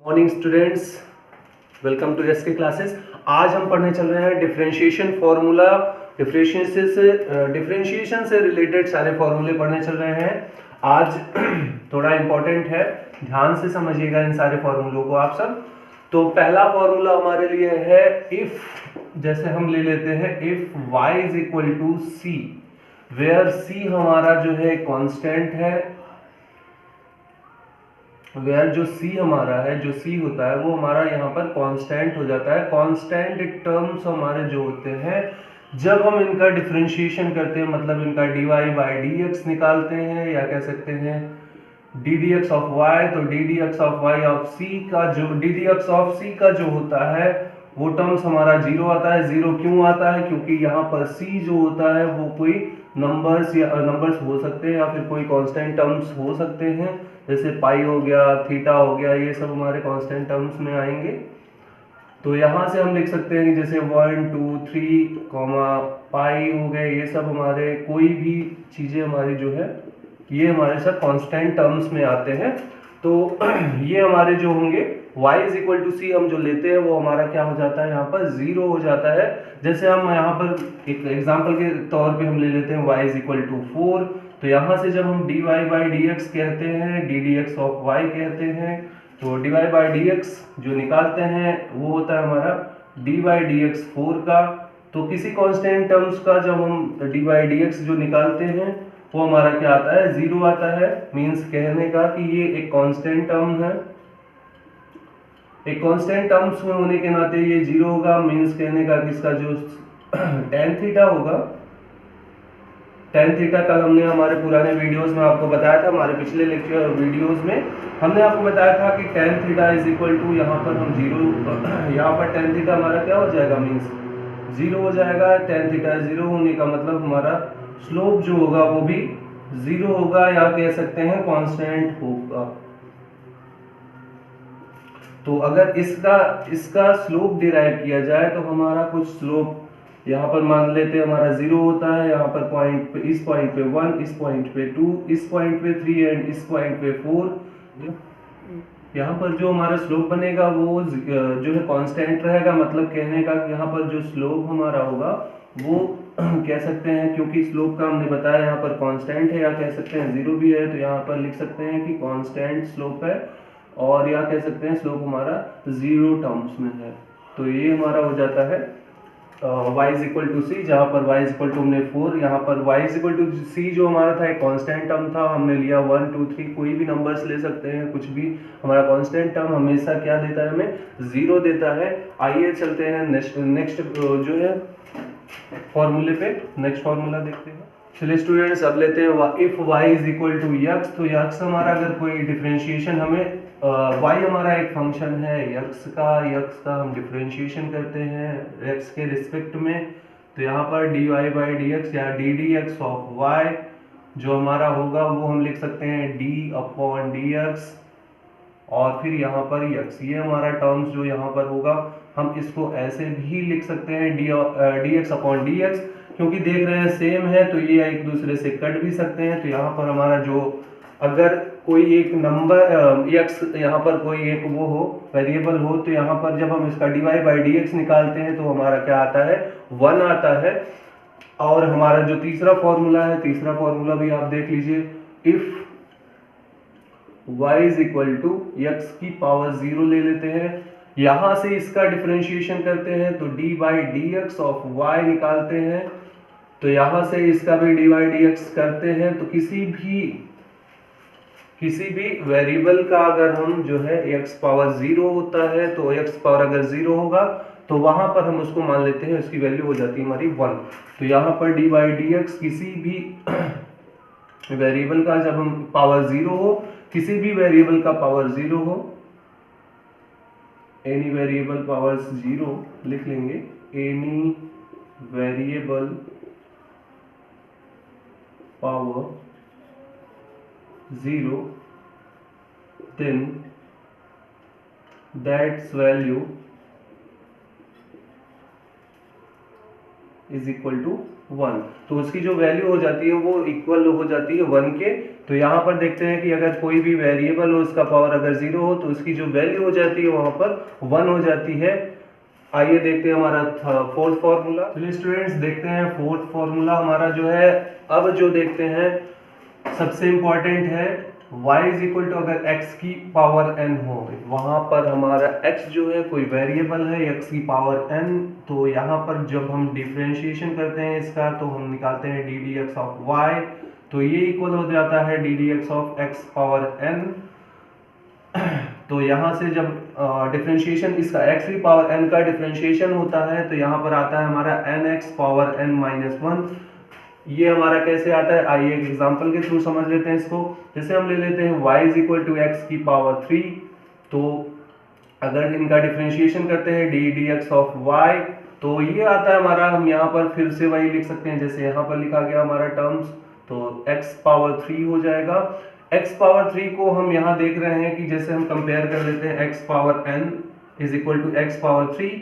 Morning students, welcome to S K classes. आज हम पढ़ने चल रहे हैं डिफरेंशिएशन फॉर्मूला। डिफरेंशिएशन से रिलेटेड सारे फॉर्मूले पढ़ने चल रहे हैं आज। थोड़ा इंपॉर्टेंट है, ध्यान से समझिएगा इन सारे फॉर्मूलों को आप सब। तो पहला फॉर्मूला हमारे लिए है इफ, जैसे हम ले लेते हैं if y is equal to C, where C हमारा जो है कांस्टेंट है, वेयर जो सी हमारा है, जो सी होता है वो हमारा यहाँ पर कांस्टेंट हो जाता है। कांस्टेंट टर्म्स हमारे जो होते हैं जब हम इनका डिफरेंशिएशन करते हैं, मतलब इनका dy बाई डी एक्स निकालते हैं, या कह सकते हैं D D x of Y, तो D D x of Y of C का जो D D x of C का जो होता है वो टर्म्स हमारा जीरो आता है। जीरो क्यों आता है? क्योंकि यहाँ पर सी जो होता है वो कोई नंबर्स या नंबर्स हो सकते हैं या फिर कोई कांस्टेंट टर्म्स हो सकते हैं, जैसे पाई हो गया, थीटा हो गया, ये सब हमारे कांस्टेंट टर्म्स में आएंगे। तो यहाँ से हम लिख सकते हैं कि जैसे 1 2 3 पाई हो गए, ये सब हमारे कोई भी चीज़ें हमारी जो है ये हमारे सब कांस्टेंट टर्म्स में आते हैं। तो ये हमारे जो होंगे y इज इक्वल टू सी हम जो लेते हैं वो हमारा क्या हो जाता है, यहाँ पर जीरो हो जाता है। जैसे हम यहाँ पर एक एग्जांपल के तौर पे हम ले लेते हैं y इज इक्वल टू 4, तो यहाँ से जब हम dy बाई डी एक्स कहते हैं, D D x of y कहते हैं, तो dy बाई डी एक्स जो निकालते हैं वो होता है हमारा d बाई डी एक्स 4 का। तो किसी कांस्टेंट टर्म्स का जब हम d बाई डी एक्स जो निकालते हैं वो हमारा क्या आता है, जीरो आता है। मींस कहने का कि ये एक कांस्टेंट टर्म है, एक कांस्टेंट टर्म्स में होने के नाते ये जीरो होगा। मींस कहने का कि इसका जो tan थीटा होगा, tan थीटा कल हमने हमारे पुराने वीडियोस में आपको बताया था, हमारे पिछले लेक्चर वीडियोस में हमने आपको बताया था कि tan theta is equal to, यहाँ पर हम जीरो, यहाँ पर tan थीटा हमारा क्या हो जाएगा, मींस जीरो हो जाएगा। tan थीटा जीरो होने का मतलब हमारा स्लोप जो होगा वो भी जीरो होगा, या कह सकते हैं कांस्टेंट होगा। तो अगर इसका इसका स्लोप डिराइव किया जाए तो हमारा कुछ स्लोप यहाँ पर मान लेते हैं हमारा जीरो होता है, यहाँ पर पॉइंट पे, इस पॉइंट पे 1, इस पॉइंट पे 2, इस पॉइंट पे 3 एंड इस पॉइंट पे 4। यहाँ पर जो हमारा स्लोप बनेगा वो जो है कांस्टेंट रहेगा। मतलब कहने का कि यहाँ पर जो स्लोप हमारा होगा वो कह सकते हैं, क्योंकि स्लोप का हमने बताया यहाँ पर कांस्टेंट है, या कह सकते हैं जीरो भी है, तो यहाँ पर लिख सकते हैं कि कांस्टेंट स्लोप है, और या कह सकते हैं स्लोप हमारा जीरो टर्म्स में है। तो ये हमारा हो जाता है y इज इक्वल टू सी, जहाँ पर y इज इक्वल टू हमने 4, यहाँ पर y इज इक्वल टू सी जो हमारा था एक कांस्टेंट टर्म था, हमने लिया 1 2 3, कोई भी नंबर्स ले सकते हैं, कुछ भी। हमारा कांस्टेंट टर्म हमेशा क्या देता है, हमें जीरो देता है। आइए चलते हैं नेक्स्ट जो है फॉर्मूले पे, नेक्स्ट फॉर्मूला देखते हैं। चलिए स्टूडेंट्स, अब लेते हैं if y is equal to x. तो यक्स हमारा अगर कोई डिफरेंशिएशन हमें y हमारा एक फंक्शन है यक्स का हम डिफरेंशिएशन करते हैं x के रिस्पेक्ट में, तो यहाँ पर dy बाई डी एक्स या D D x of y जो हमारा होगा वो हम लिख सकते हैं d अपॉन डी एक्स, और फिर यहाँ पर x, ये हमारा टर्म्स जो यहाँ पर होगा हम इसको ऐसे भी लिख सकते हैं D x upon d x, क्योंकि देख रहे हैं सेम है तो ये एक दूसरे से कट भी सकते हैं। तो यहाँ पर हमारा जो अगर कोई एक नंबर x, यहाँ पर कोई एक वो हो वेरिएबल हो, तो यहाँ पर जब हम इसका dy बाई डी एक्स निकालते हैं तो हमारा क्या आता है, 1 आता है। और हमारा जो तीसरा फॉर्मूला है, तीसरा फॉर्मूला भी आप देख लीजिए, if y is equal to x की पावर 0 ले लेते हैं, यहां से इसका डिफरेंशिएशन करते हैं तो d by D x of y निकालते हैं, तो यहां से इसका भी d बाई डी एक्स करते हैं। तो किसी भी वेरिएबल का अगर हम जो है x पावर 0 होता है, तो x पावर अगर 0 होगा तो वहां पर हम उसको मान लेते हैं, उसकी वैल्यू हो जाती है हमारी 1। तो यहाँ पर d बाई डी एक्स किसी भी वेरिएबल का जब हम पावर 0 हो, किसी भी वेरिएबल का पावर 0 हो, एनी वेरिएबल पावर 0 लिख लेंगे, any variable power 0, then that's value is equal to 1, तो उसकी जो वैल्यू हो जाती है वो इक्वल हो जाती है 1 के। तो यहाँ पर देखते हैं कि अगर कोई भी वेरिएबल हो उसका पावर अगर 0 हो तो उसकी जो वैल्यू हो जाती है वहाँ पर 1 हो जाती है। आइए देखते हैं हमारा फोर्थ फॉर्मूला। चलिए स्टूडेंट्स देखते हैं फोर्थ फॉर्मूला हमारा जो है। अब जो देखते हैं सबसे इंपॉर्टेंट है y इज इक्वल टू, अगर x की पावर n हो, वहां पर हमारा x जो है कोई वेरिएबल है x की पावर n, तो यहाँ पर जब हम डिफरेंशिएशन करते हैं इसका तो हम निकालते हैं D D x of y, तो ये इक्वल हो जाता है D D x of x power n। तो यहाँ से जब डिफरेंशिएशन इसका x की पावर n का डिफरेंशिएशन होता है तो यहाँ पर आता है हमारा nx पावर n माइनस 1। ये हमारा कैसे आता है, आइए एक एग्जांपल के थ्रू समझ लेते हैं इसको। जैसे हम ले लेते हैं y is equal to x की पावर 3, तो अगर इनका डिफरेंशिएशन करते हैं D D x of y, तो ये आता है हमारा, हम यहाँ पर फिर से वही लिख सकते हैं जैसे यहाँ पर लिखा गया हमारा टर्म्स, तो x पावर 3 हो जाएगा। x पावर 3 को हम यहाँ देख रहे हैं कि जैसे हम कंपेयर कर लेते हैं x power n is equal to x power 3,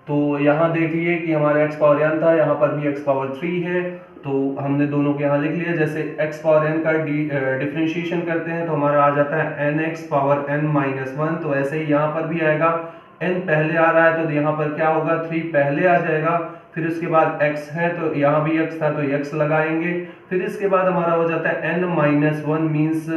तो यहाँ देखिए कि हमारा x पावर n था, यहाँ पर भी x पावर 3 है, तो हमने दोनों को यहाँ लिख लिया। जैसे x पावर n का डिफरेंशिएशन करते हैं तो हमारा आ जाता है nx पावर n माइनस 1, तो ऐसे ही यहाँ पर भी आएगा। n पहले आ रहा है तो यहाँ पर क्या होगा, 3 पहले आ जाएगा, फिर उसके बाद x है तो यहाँ भी x था तो x लगाएंगे, फिर इसके बाद हमारा हो जाता है n माइनस 1 मीन्स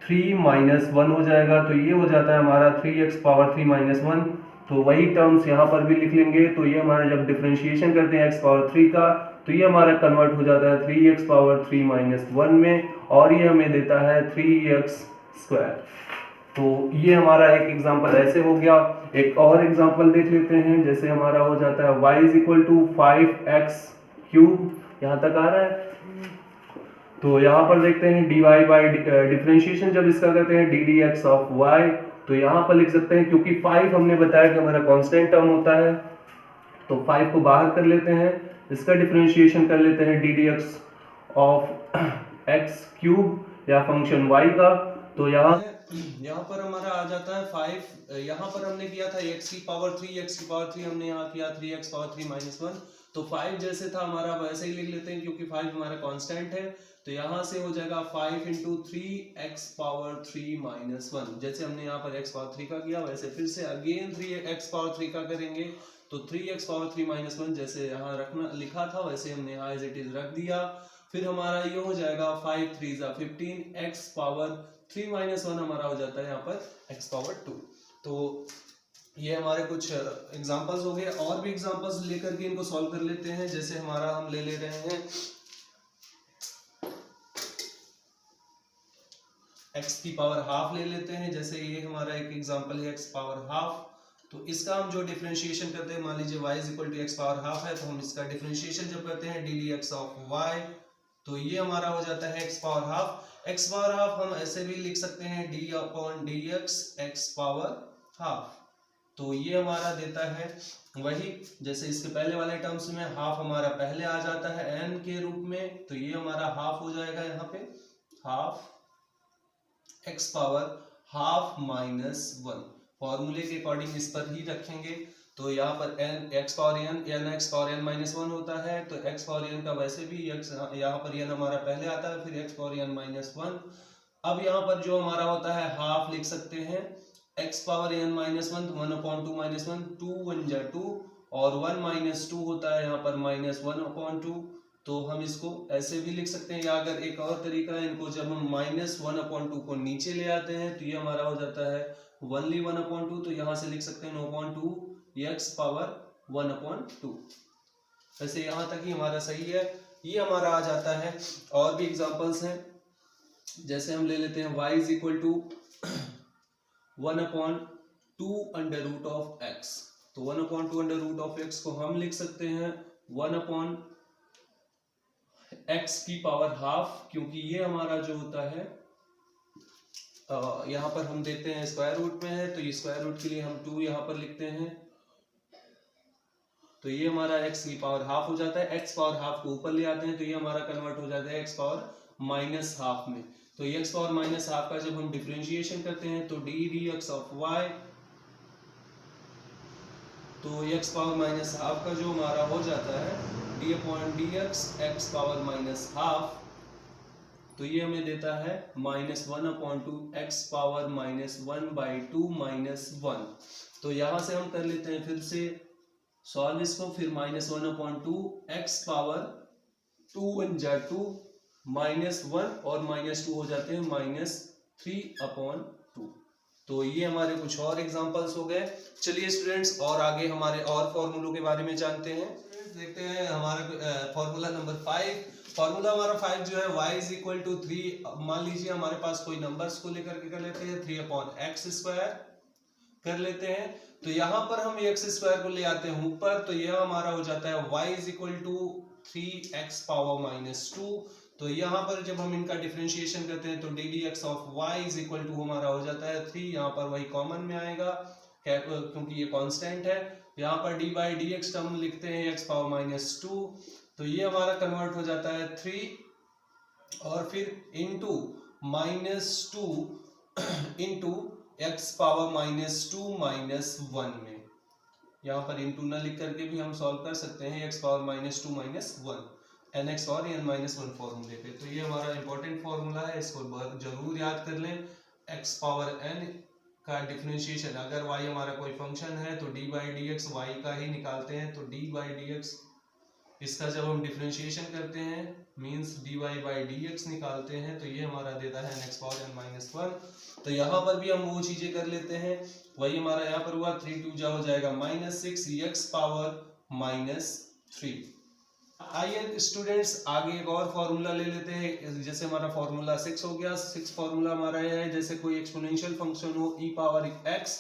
3 माइनस 1 हो जाएगा, तो ये हो जाता है हमारा 3x पावर 3 माइनस 1। तो वही टर्म्स यहाँ पर भी लिख लेंगे, तो ये हमारा जब डिफरेंशिएशन करते हैं x पावर 3 का तो ये हमारा कन्वर्ट हो जाता है 3x पावर 3 माइनस 1 में, और ये हमें देता है 3x स्क्वायर। तो ये हमारा एक एग्जांपल ऐसे हो गया। एक और एग्जांपल देख लेते हैं, जैसे हमारा हो जाता है y is equal to 5x cube, यहाँ तक आ रहा है। तो यहाँ पर देखते हैं dy बाई डिफरेंशिएशन जब इसका करते हैं D D x of y, तो यहाँ पर लिख सकते हैं क्योंकि 5 हमने बताया कि हमारा कांस्टेंट टर्म होता है, तो 5 को बाहर कर लेते हैं, इसका डिफरेंशिएशन कर लेते हैं D D x of x cube या फंक्शन y का। तो यहाँ पर हमारा आ जाता है 5, यहाँ पर हमने किया था x की पावर 3 हमने यहाँ किया 3x पावर 3 माइनस 1, तो 5 जैसे था हमारा वैसे ही लिख लेते हैं क्योंकि 5 हमारा कांस्टेंट है, तो यहाँ से हो जाएगा 5 इंटू 3x पावर 3 माइनस 1। जैसे हमने यहाँ पर x पावर 3 का किया वैसे फिर से अगेन 3x पावर 3 का करेंगे, तो 3x पावर 3 माइनस 1 जैसे यहाँ रखना लिखा था वैसे हमने यहाँ एज इट इज रख दिया। फिर हमारा ये हो जाएगा 5 3 जा 15, x पावर 3 माइनस 1 हमारा हो जाता है यहाँ पर x पावर 2। तो ये हमारे कुछ एग्जांपल्स हो गए, और भी एग्जांपल्स लेकर के इनको सॉल्व कर लेते हैं। जैसे हमारा हम ले रहे हैं x की पावर हाफ ले लेते हैं, जैसे ये हमारा एक एग्जांपल है x पावर हाफ, तो इसका हम जो डिफरेंशिएशन करते हैं, मान लीजिए y is equal to x power half है, तो हम इसका डिफरेंशिएशन जब करते हैं D D x of y, तो ये हमारा हो जाता है x power half. x power half हम ऐसे भी लिख सकते हैं d upon d x x power half, तो ये हमारा देता है वही जैसे इसके पहले वाले टर्म्स में हाफ हमारा पहले आ जाता है n के रूप में, तो ये हमारा हाफ हो जाएगा यहाँ पे half x power half minus 1। फॉर्मूले के अकॉर्डिंग इस पर ही रखेंगे, तो यहाँ पर n x power n x power n minus 1 होता है, तो x पावर n का वैसे भी x यहाँ पर n हमारा पहले आता है, फिर x पावर n माइनस 1। अब यहाँ पर जो हमारा होता है हाफ लिख सकते हैं x power n minus 1, 1/2 minus 1, 2 1 जा 2, और 1 माइनस 2 होता है यहाँ पर माइनस 1/2, तो हम इसको ऐसे भी लिख सकते हैं, या अगर एक और तरीका है, इनको जब हम माइनस 1/2 को नीचे ले आते हैं तो ये हमारा हो जाता है ओनली 1/2, तो यहाँ से लिख सकते हैं 0.2 x पावर 1/2। वैसे यहाँ तक ही हमारा सही है, ये हमारा आ जाता है। और भी एग्जांपल्स हैं, जैसे हम ले लेते हैं y is equal to 1/2 under root of x, तो 1/2 अंडर रूट ऑफ x को हम लिख सकते हैं 1/x की पावर हाफ, क्योंकि ये हमारा जो होता है यहाँ पर हम देते हैं स्क्वायर रूट में है, तो ये स्क्वायर रूट के लिए हम 2 यहाँ पर लिखते हैं, तो ये हमारा x की पावर हाफ हो जाता है। x पावर हाफ को ऊपर ले आते हैं तो ये हमारा कन्वर्ट हो जाता है x पावर माइनस हाफ में, तो x पावर माइनस हाफ का जब हम डिफरेंशिएशन करते हैं तो D D x of y, तो x पावर माइनस हाफ का जो हमारा हो जाता है D upon d x power minus half, तो ये हमें देता है -1/2 एक्स पावर -1/2 -1। तो यहाँ से हम कर लेते हैं फिर से सॉल्व इसको, फिर -1/2 एक्स पावर 2 1 जा 2 -1 और -2 हो जाते हैं -3/2। तो ये हमारे कुछ और एग्जांपल्स हो गए। चलिए स्टूडेंट्स और आगे हमारे और फॉर्मूलों के बारे में जानते हैं। देखते हैं हमारा फॉर्मूला नंबर 5। फॉर्मूला हमारा 5 जो है y इज इक्वल टू 3, मान लीजिए हमारे पास कोई नंबर्स को लेकर के कर लेते हैं, 3/x² कर लेते हैं। तो यहाँ पर हम x² को ले आते हैं ऊपर, तो यह हमारा हो जाता है y is equal to 3x power -2। तो यहाँ पर जब हम इनका डिफरेंशिएशन करते हैं तो D D x of y is equal to हमारा हो जाता है 3, यहाँ पर वही कॉमन में आएगा क्योंकि ये कांस्टेंट है। यहाँ पर D by D x term लिखते हैं x पावर -2, तो ये हमारा कन्वर्ट हो जाता है 3 और फिर इंटू -2 इंटू x पावर -2 -1 में। यहाँ पर इंटू न लिख करके भी हम सॉल्व कर सकते हैं x पावर -2 -1 nx और n-1 फॉर्मूले पे। तो ये हमारा इंपॉर्टेंट फॉर्मूला है, इसको जरूर याद कर लें। x पावर n का डिफरेंशिएशन, अगर y हमारा कोई फंक्शन है तो d by D x y का ही निकालते हैं, तो d बाई डी एक्स इसका जब हम डिफरेंशिएशन करते हैं means dy by D x निकालते हैं, तो ये हमारा देता है nx पावर n-1। तो यहाँ पर भी हम वो चीजें कर लेते हैं, वही हमारा यहाँ पर हुआ 3 2 जा हो जाएगा -6 x पावर -3। आइए स्टूडेंट्स आगे एक और फॉर्मूला ले लेते हैं। जैसे हमारा फॉर्मूला 6 हो गया, 6 फॉर्मूला हमारा यह है, जैसे कोई एक्सपोनेंशियल फंक्शन हो e पावर x,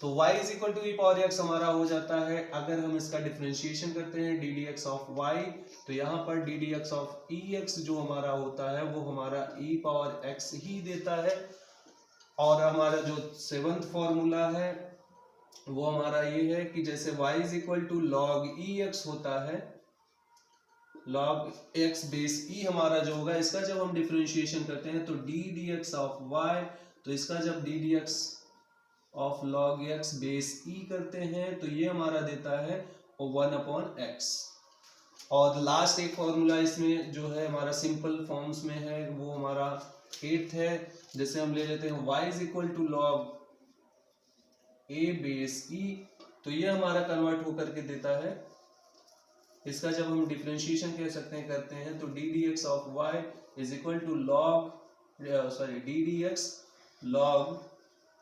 तो y is equal to e power x हमारा हो जाता है। अगर हम इसका डिफरेंशिएशन करते हैं D D x of y, तो यहाँ पर D D x of ex जो हमारा होता है वो हमारा e पावर x ही देता है। और हमारा जो 7th फॉर्मूला है वो हमारा ये है कि जैसे y is equal to log ex होता है, log x बेस e हमारा जो होगा, इसका जब हम डिफरेंशिएशन करते हैं तो D D x of y, तो इसका जब D D x of log x base e करते हैं तो ये हमारा देता है 1/x। और लास्ट एक फॉर्मूला इसमें जो है हमारा सिंपल फॉर्म्स में है, वो हमारा 8th है। जैसे हम ले लेते हैं y is equal to log a base e, तो ये हमारा कन्वर्ट होकर के देता है, इसका जब हम डिफरेंशिएशन कह सकते हैं करते हैं तो D D x of y is equal to d D x log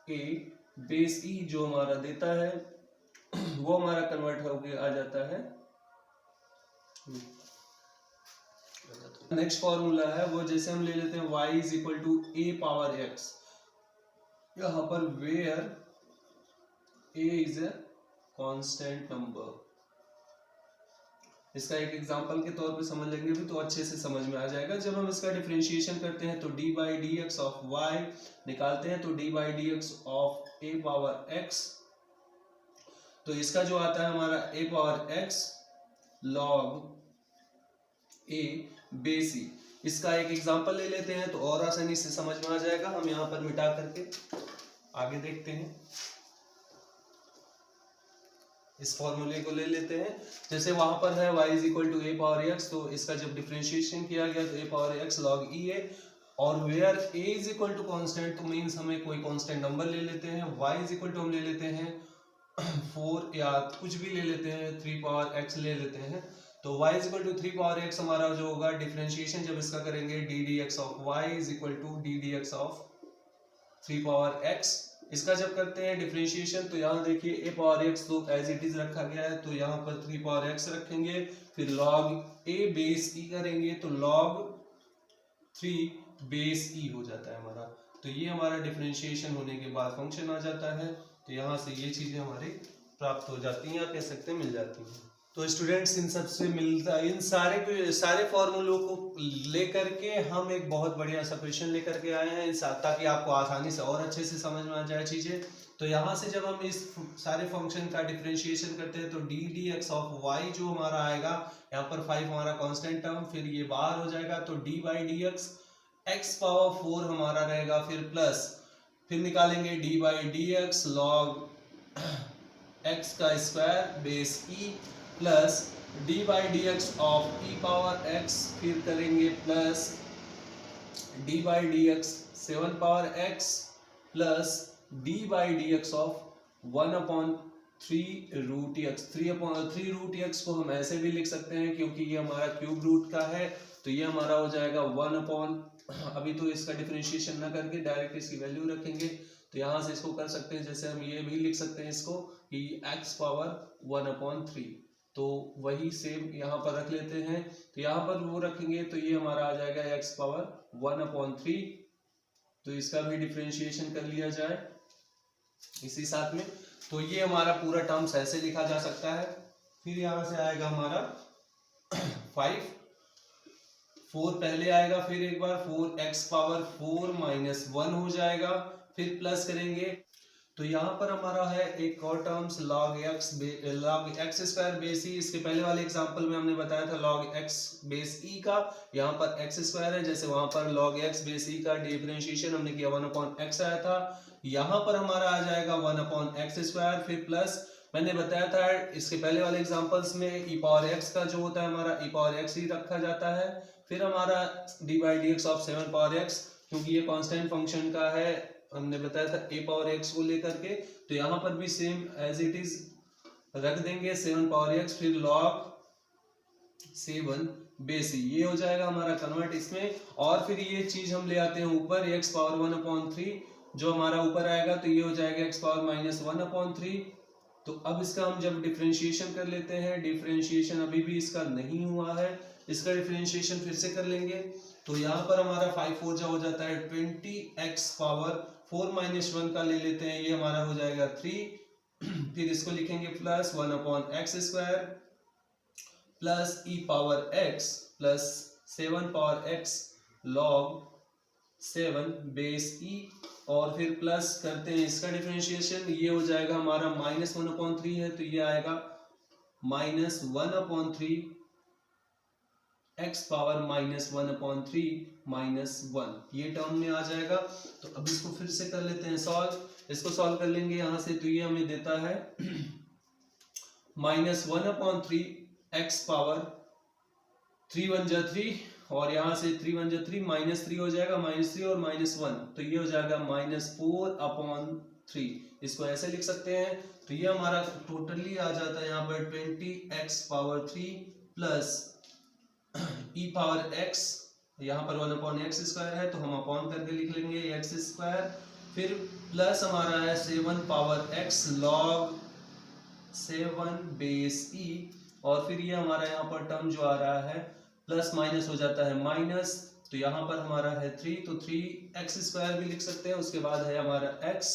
a base e जो हमारा देता है वो हमारा कन्वर्ट होकर आ जाता है। नेक्स्ट फॉर्मूला है वो, जैसे हम ले लेते हैं y is equal to a power x, यहाँ पर where a is a constant number. इसका एक एग्जांपल के तौर पे समझ लेंगे भी तो अच्छे से समझ में आ जाएगा। जब हम इसका डिफरेंशिएशन करते हैं तो d by D x of y निकालते हैं तो d by D x of a power x, तो इसका जो आता है हमारा a power x log a base e। इसका एक एग्जांपल ले लेते हैं तो और आसानी से समझ में आ जाएगा। हम यहाँ पर मिटा करके आगे देखते हैं, इस फॉर्मूले को ले लेते हैं। जैसे वहां पर है y is equal to a power x, तो इसका जब डिफरेंशिएशन किया गया तो a power x log e है, और where a is equal to constant, तो मींस हमें कोई कांस्टेंट नंबर ले लेते हैं। y इज इक्वल टू हम ले लेते हैं 4 या कुछ भी ले लेते हैं, 3 पावर x ले लेते हैं। तो y is equal to 3 power x हमारा जो होगा डिफरेंशिएशन जब इसका करेंगे d D x of y is equal to d D x of 3 power x। इसका जब करते हैं डिफरेंशिएशन तो यहाँ देखिए a पावर x तो एज इट इज रखा गया है, तो यहाँ पर 3 पावर x रखेंगे, फिर log a बेस e करेंगे तो log 3 बेस e हो जाता है हमारा। तो ये हमारा डिफरेंशिएशन होने के बाद फंक्शन आ जाता है। तो यहाँ से ये चीजें हमारी प्राप्त हो जाती हैं, या कह सकते हैं मिल जाती हैं। तो स्टूडेंट्स इन सब से मिलता, इन सारे फॉर्मूलों को लेकर के हम एक बहुत बढ़िया सा क्वेश्चन लेकर के आए हैं, ताकि आपको आसानी से और अच्छे से समझ में आ जाए चीजें। तो यहाँ से जब हम इस सारे फंक्शन का डिफरेंशिएशन करते हैं तो D D x of y जो हमारा आएगा, यहाँ पर 5 हमारा कांस्टेंट टर्म, फिर ये बाहर हो जाएगा तो D by D X X power 4 हमारा रहेगा, फिर प्लस फिर निकालेंगे D by D X log X का square base E plus D by D x of E power X, फिर करेंगे plus D by D X 7 power X plus D by D x of 1/3 root X. 3 root X को हम ऐसे भी लिख सकते हैं क्योंकि ये हमारा क्यूब रूट का है, तो ये हमारा हो जाएगा 1 अभी तो इसका डिफरेंशिएशन ना करके डायरेक्ट इसकी वैल्यू रखेंगे, तो यहाँ से इसको कर सकते हैं। जैसे हम ये भी लिख सकते हैं इसको कि x पावर 1/3, तो वही सेम यहाँ पर रख लेते हैं। तो यहाँ पर वो रखेंगे तो ये हमारा आ जाएगा x पावर 1/3, तो इसका भी डिफरेंशिएशन कर लिया जाए इसी साथ में। तो ये हमारा पूरा टर्म्स ऐसे लिखा जा सकता है। फिर यहाँ से आएगा हमारा 5, 4 पहले आएगा, फिर एक बार 4x पावर 4 माइनस 1 हो जाएगा, फिर प्लस करेंगे। तो यहाँ पर हमारा है एक और terms log x square base E. इसके पहले वाले एग्जांपल में हमने बताया था log x बेस ई का, यहाँ पर x स्क्वायर है। जैसे वहां पर log x बेस ई का डिफरेंशिएशन हमने किया 1/x आया था, यहाँ पर हमारा आ जाएगा 1/x स्क्वायर, फिर प्लस मैंने बताया था इसके पहले वाले एग्जांपल्स में e पावर x का जो होता है हमारा e पावर x ही रखा जाता है। फिर हमारा D by D x of 7 power x, क्योंकि ये कांस्टेंट फंक्शन का है, हमने बताया था a पावर x को लेकर के, तो यहाँ पर भी सेम एज इट इज रख देंगे 7 पावर x, फिर log 7 बेस ई, ये हो जाएगा हमारा कन्वर्ट इसमें। और फिर ये चीज हम ले आते हैं ऊपर x पावर 1/3, जो हमारा ऊपर आएगा तो ये हो जाएगा x पावर माइनस 1/3। तो अब इसका हम जब डिफरेंशिएशन कर लेते हैं, डिफरेंशिएशन अभी भी इसका नहीं हुआ है, इसका डिफरेंशिएशन फिर से कर लेंगे। तो यहाँ पर हमारा 5 4 जा हो जाता है 20x पावर 4 माइनस 1 का ले लेते हैं, ये हमारा हो जाएगा 3। फिर इसको लिखेंगे plus 1/x square plus E power x plus 7 power x log 7 base E, और फिर प्लस करते हैं इसका डिफरेंशिएशन, ये हो जाएगा हमारा माइनस 1/3 है, तो ये आएगा minus 1/3 x power minus 1/3 minus 1, ये टर्म में आ जाएगा। तो अब इसको फिर से कर लेते हैं सॉल्व, इसको सॉल्व कर लेंगे यहाँ से, तो ये हमें देता है माइनस 1/3 x पावर 3 1 जा 3, और यहाँ से 3 1 जा 3, माइनस 3 हो जाएगा, माइनस 3 और माइनस 1, तो ये हो जाएगा माइनस 4/3, इसको ऐसे लिख सकते हैं। तो ये हमारा टोटली आ जाता है यहाँ पर 20x power 3 plus E power x, यहाँ पर 1/x स्क्वायर है तो हम अपॉन करके लिख लेंगे x स्क्वायर, फिर प्लस हमारा है 7 power x log 7 base E, और फिर ये हमारा यहाँ पर टर्म जो आ रहा है प्लस माइनस हो जाता है माइनस, तो यहाँ पर हमारा है 3, तो 3x स्क्वायर भी लिख सकते हैं। उसके बाद है हमारा x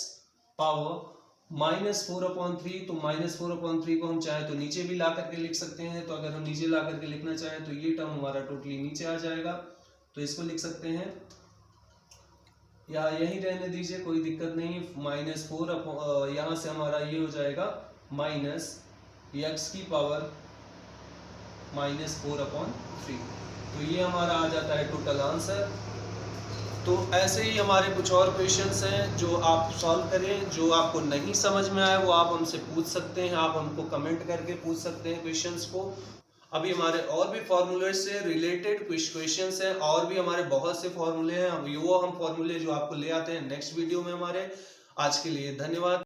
पावर माइनस 4/3, तो माइनस 4/3 को हम चाहे तो नीचे भी ला करके लिख सकते हैं, तो अगर हम नीचे ला करके लिखना चाहें तो ये टर्म हमारा टोटली नीचे आ जाएगा, तो इसको लिख सकते हैं या यहीं रहने दीजिए, कोई दिक्कत नहीं। माइनस 4 यहाँ से हमारा ये हो जाएगा माइनस x की पावर माइनस 4/3, तो ये हमारा आ जाता है टोटल आंसर। तो ऐसे ही हमारे कुछ और क्वेश्चंस हैं जो आप सॉल्व करें, जो आपको नहीं समझ में आए वो आप हमसे पूछ सकते हैं, आप हमको कमेंट करके पूछ सकते हैं क्वेश्चंस को। अभी हमारे और भी फॉर्मूले से रिलेटेड कुछ क्वेश्चंस हैं, और भी हमारे बहुत से फॉर्मूले हैं, वो हम फॉर्मूले जो आपको ले आते हैं नेक्स्ट वीडियो में हमारे। आज के लिए धन्यवाद।